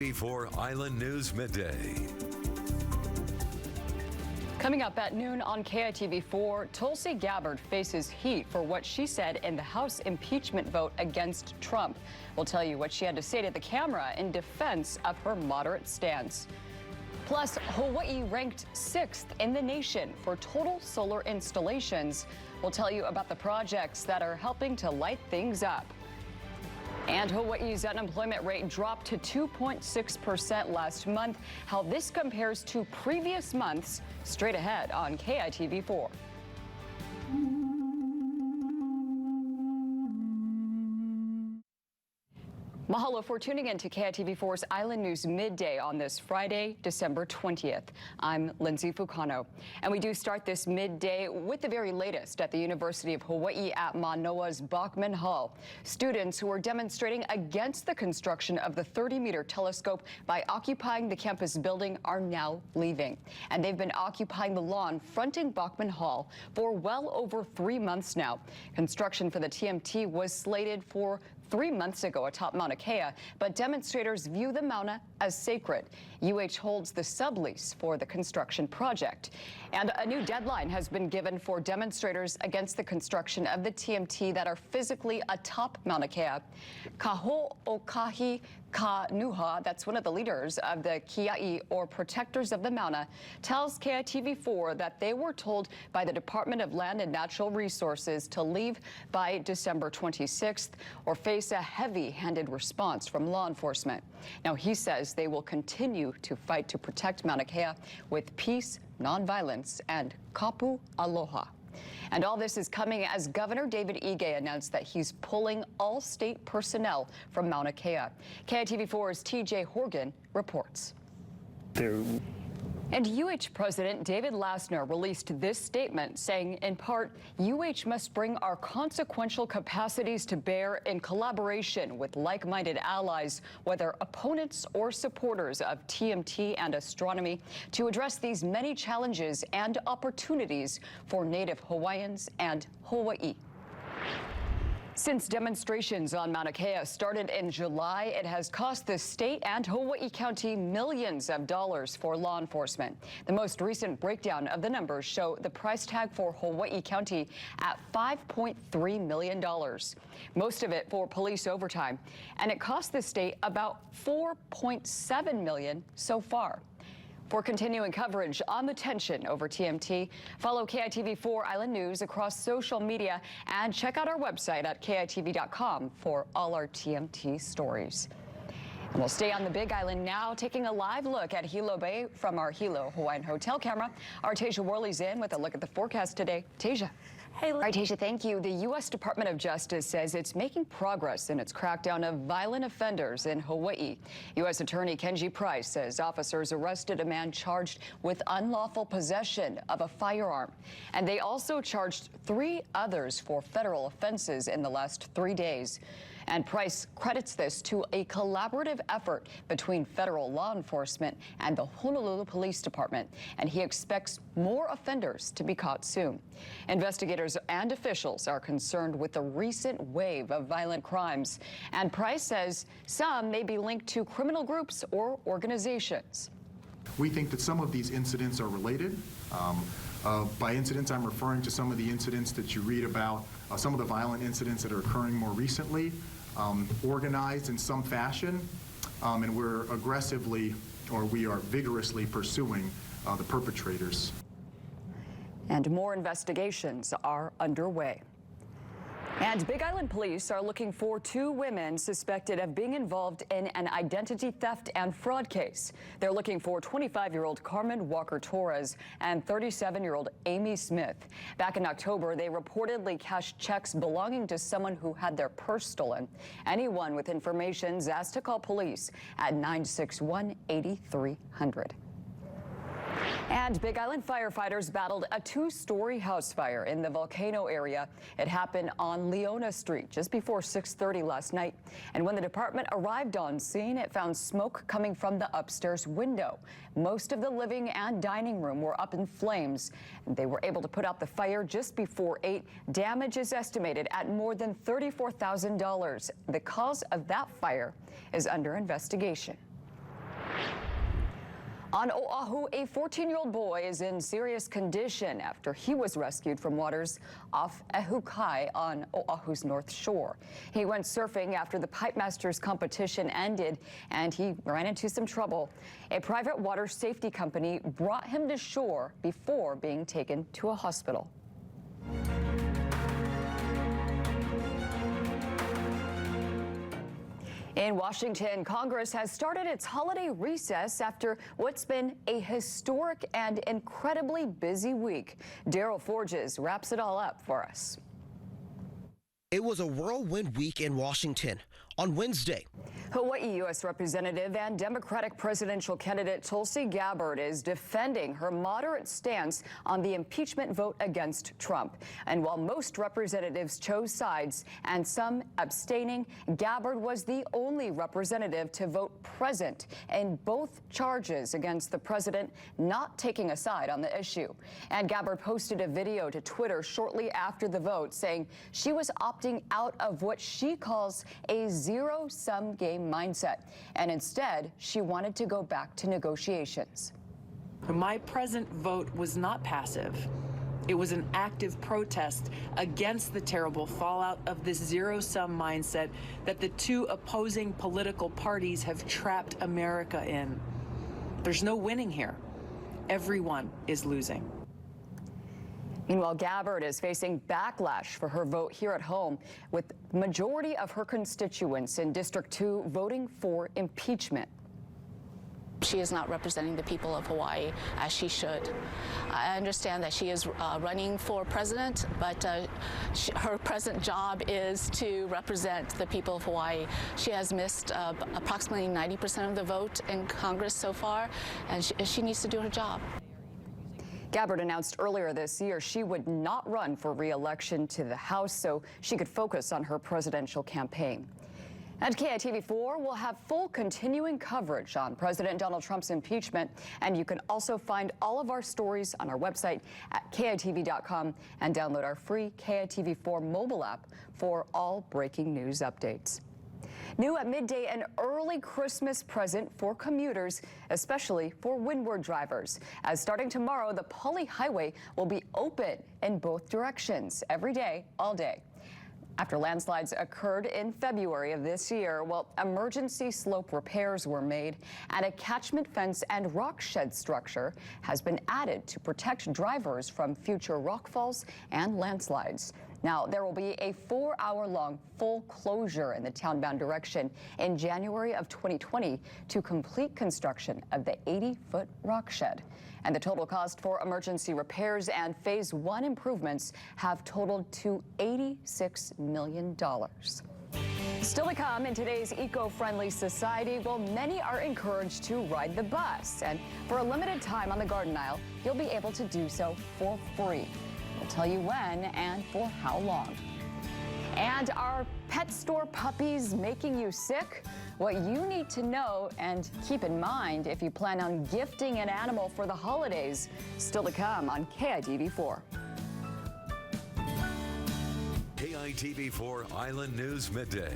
KITV4 Island News Midday. Coming up at noon on KITV4, Tulsi Gabbard faces heat for what she said in the House impeachment vote against Trump. We'll tell you what she had to say to the camera in defense of her moderate stance. Plus, Hawaii ranked 6th in the nation for total solar installations. We'll tell you about the projects that are helping to light things up. And Hawaii's unemployment rate dropped to 2.6% last month. How this compares to previous months, straight ahead on KITV4. Mahalo for tuning in to KITV4's Island News Midday on this Friday, December 20th. I'm Lindsey Fukano, and we do start this midday with the very latest at the University of Hawaii at Manoa's Bachman Hall. Students who are demonstrating against the construction of the 30-meter telescope by occupying the campus building are now leaving. And they've been occupying the lawn fronting Bachman Hall for well over 3 months now. Construction for the TMT was slated for 3 months ago atop Mauna Kea, but demonstrators view the Mauna as sacred. UH holds the sublease for the construction project. And a new deadline has been given for demonstrators against the construction of the TMT that are physically atop Mauna Kea. Kaho'okahi Kanuha, that's one of the leaders of the Kiai, or Protectors of the Mauna, tells KITV4 that they were told by the Department of Land and Natural Resources to leave by December 26th or face a heavy-handed response from law enforcement. Now, he says they will continue to fight to protect Mauna Kea with peace, nonviolence, and kapu aloha. And all this is coming as Governor David Ige announced that he's pulling all state personnel from Mauna Kea. KITV4's TJ Horgan reports. And UH President David Lassner released this statement saying, in part, UH must bring our consequential capacities to bear in collaboration with like-minded allies, whether opponents or supporters of TMT and astronomy, to address these many challenges and opportunities for Native Hawaiians and Hawaii. Since demonstrations on Mauna Kea started in July, it has cost the state and Hawaii County millions of dollars for law enforcement. The most recent breakdown of the numbers show the price tag for Hawaii County at $5.3 million, most of it for police overtime, and it cost the state about $4.7 million so far. For continuing coverage on the tension over TMT, follow KITV4 Island News across social media and check out our website at KITV.com for all our TMT stories. And we'll stay on the Big Island now, taking a live look at Hilo Bay from our Hilo Hawaiian Hotel camera. Our Tasia Worley's in with a look at the forecast today. Tasia. Hey, all right, Tasia, thank you. The U.S. Department of Justice says it's making progress in its crackdown of violent offenders in Hawaii. U.S. Attorney Kenji Price says officers arrested a man charged with unlawful possession of a firearm. And they also charged 3 others for federal offenses in the last 3 days. And Price credits this to a collaborative effort between federal law enforcement and the Honolulu Police Department. And he expects more offenders to be caught soon. Investigators and officials are concerned with the recent wave of violent crimes. And Price says some may be linked to criminal groups or organizations. We think that some of these incidents are related. By incidents, I'm referring to some of the incidents that you read about, some of the violent incidents that are occurring more recently, organized in some fashion, and we're aggressively, or we are vigorously pursuing the perpetrators. And more investigations are underway. And Big Island police are looking for 2 women suspected of being involved in an identity theft and fraud case. They're looking for 25-year-old Carmen Walker-Torres and 37-year-old Amy Smith. Back in October, they reportedly cashed checks belonging to someone who had their purse stolen. Anyone with information is asked to call police at 961-8300. And Big Island firefighters battled a 2-story house fire in the Volcano area. It happened on Leona Street just before 6:30 last night. And when the department arrived on scene, it found smoke coming from the upstairs window. Most of the living and dining room were up in flames. They were able to put out the fire just before 8. Damage is estimated at more than $34,000. The cause of that fire is under investigation. On Oahu, a 14-year-old boy is in serious condition after he was rescued from waters off Ehu Kai on Oahu's North Shore. He went surfing after the Pipe Masters competition ended, and he ran into some trouble. A private water safety company brought him to shore before being taken to a hospital. In Washington, Congress has started its holiday recess after what's been a historic and incredibly busy week. Daryl Forges wraps it all up for us. It was a whirlwind week in Washington. On Wednesday, Hawaii U.S. Representative and Democratic presidential candidate Tulsi Gabbard is defending her moderate stance on the impeachment vote against Trump. And while most representatives chose sides and some abstaining, Gabbard was the only representative to vote present in both charges against the president, not taking a side on the issue. And Gabbard posted a video to Twitter shortly after the vote saying she was opting out of what she calls a zero-sum game mindset, and instead she wanted to go back to negotiations. My present vote was not passive. It was an active protest against the terrible fallout of this zero-sum mindset that the two opposing political parties have trapped America in. There's no winning here. Everyone is losing. Meanwhile, Gabbard is facing backlash for her vote here at home, with the majority of her constituents in District 2 voting for impeachment. She is not representing the people of Hawaii as she should. I understand that she is running for president, but her present job is to represent the people of Hawaii. She has missed approximately 90% of the vote in Congress so far, and she needs to do her job. Gabbard announced earlier this year she would not run for re-election to the House so she could focus on her presidential campaign. And KITV4 will have full continuing coverage on President Donald Trump's impeachment, and you can also find all of our stories on our website at KITV.com and download our free KITV4 mobile app for all breaking news updates. New at midday, an early Christmas present for commuters, especially for windward drivers, as starting tomorrow, the Pali Highway will be open in both directions every day, all day. After landslides occurred in February of this year, well, emergency slope repairs were made, and a catchment fence and rock shed structure has been added to protect drivers from future rockfalls and landslides. Now, there will be a 4-hour-long full closure in the townbound direction in January of 2020 to complete construction of the 80-foot rock shed. And the total cost for emergency repairs and Phase 1 improvements have totaled to $86 million. Still to come in today's eco-friendly society, well, many are encouraged to ride the bus. And for a limited time on the Garden Aisle, you'll be able to do so for free. We'll tell you when and for how long. And are pet store puppies making you sick? What you need to know and keep in mind if you plan on gifting an animal for the holidays. Still to come on KITV4. KITV4 Island News Midday.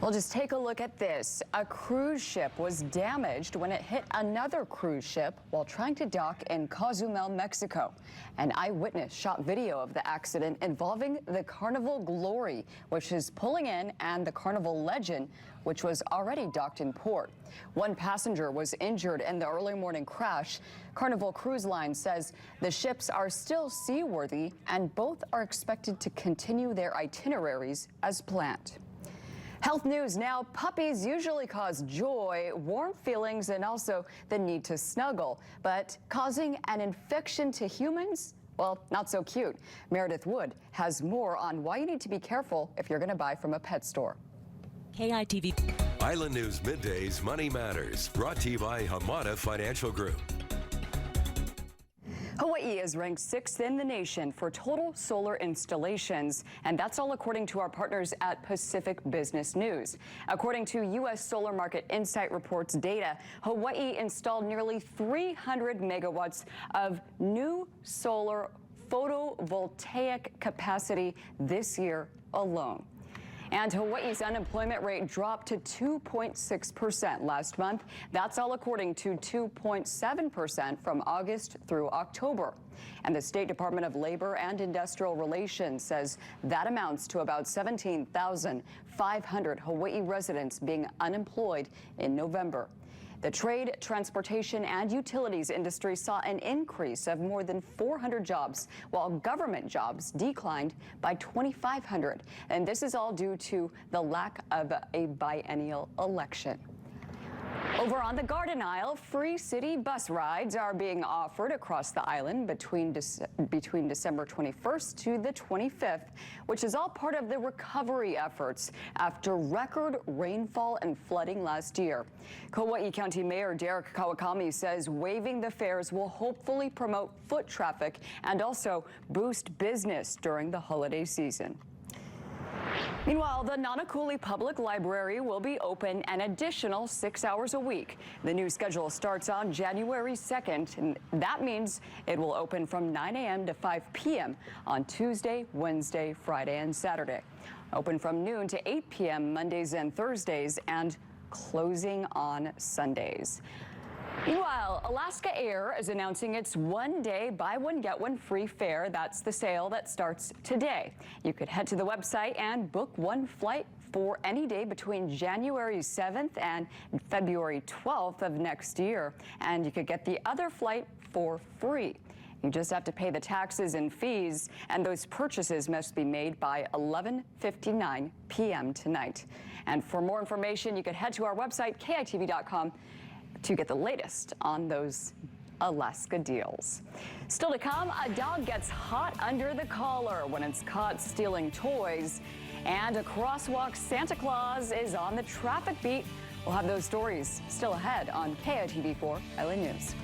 Well, just take a look at this. A cruise ship was damaged when it hit another cruise ship while trying to dock in Cozumel, Mexico. An eyewitness shot video of the accident involving the Carnival Glory, which is pulling in, and the Carnival Legend, which was already docked in port. One passenger was injured in the early morning crash. Carnival Cruise Line says the ships are still seaworthy and both are expected to continue their itineraries as planned. Health news now. Puppies usually cause joy, warm feelings, and also the need to snuggle. But causing an infection to humans? Well, not so cute. Meredith Wood has more on why you need to be careful if you're going to buy from a pet store. KITV. Island News Midday's Money Matters, brought to you by Hamada Financial Group. Hawaii is ranked 6th in the nation for total solar installations, and that's all according to our partners at Pacific Business News. According to U.S. Solar Market Insight Reports data, Hawaii installed nearly 300 megawatts of new solar photovoltaic capacity this year alone. And Hawaii's unemployment rate dropped to 2.6% last month. That's all according to 2.7% from August through October. And the State Department of Labor and Industrial Relations says that amounts to about 17,500 Hawaii residents being unemployed in November. The trade, transportation, and utilities industry saw an increase of more than 400 jobs, while government jobs declined by 2,500. And this is all due to the lack of a biennial election. Over on the Garden Isle, free city bus rides are being offered across the island between December 21st to the 25th, which is all part of the recovery efforts after record rainfall and flooding last year. Kauai County Mayor Derek Kawakami says waiving the fares will hopefully promote foot traffic and also boost business during the holiday season. Meanwhile, the Nanakuli Public Library will be open an additional 6 hours a week. The new schedule starts on January 2nd, and that means it will open from 9 a.m. to 5 p.m. on Tuesday, Wednesday, Friday, and Saturday. Open from noon to 8 p.m. Mondays and Thursdays, and closing on Sundays. Meanwhile, Alaska Air is announcing its one-day buy one get one free fare. That's the sale that starts today. You could head to the website and book one flight for any day between January 7th and February 12th of next year, and you could get the other flight for free. You just have to pay the taxes and fees, and those purchases must be made by 11:59 p.m. tonight. And for more information, you could head to our website, KITV4.com, to get the latest on those Alaska deals. Still to come, a dog gets hot under the collar when it's caught stealing toys, and a crosswalk Santa Claus is on the traffic beat. We'll have those stories still ahead on KITV4 LA News.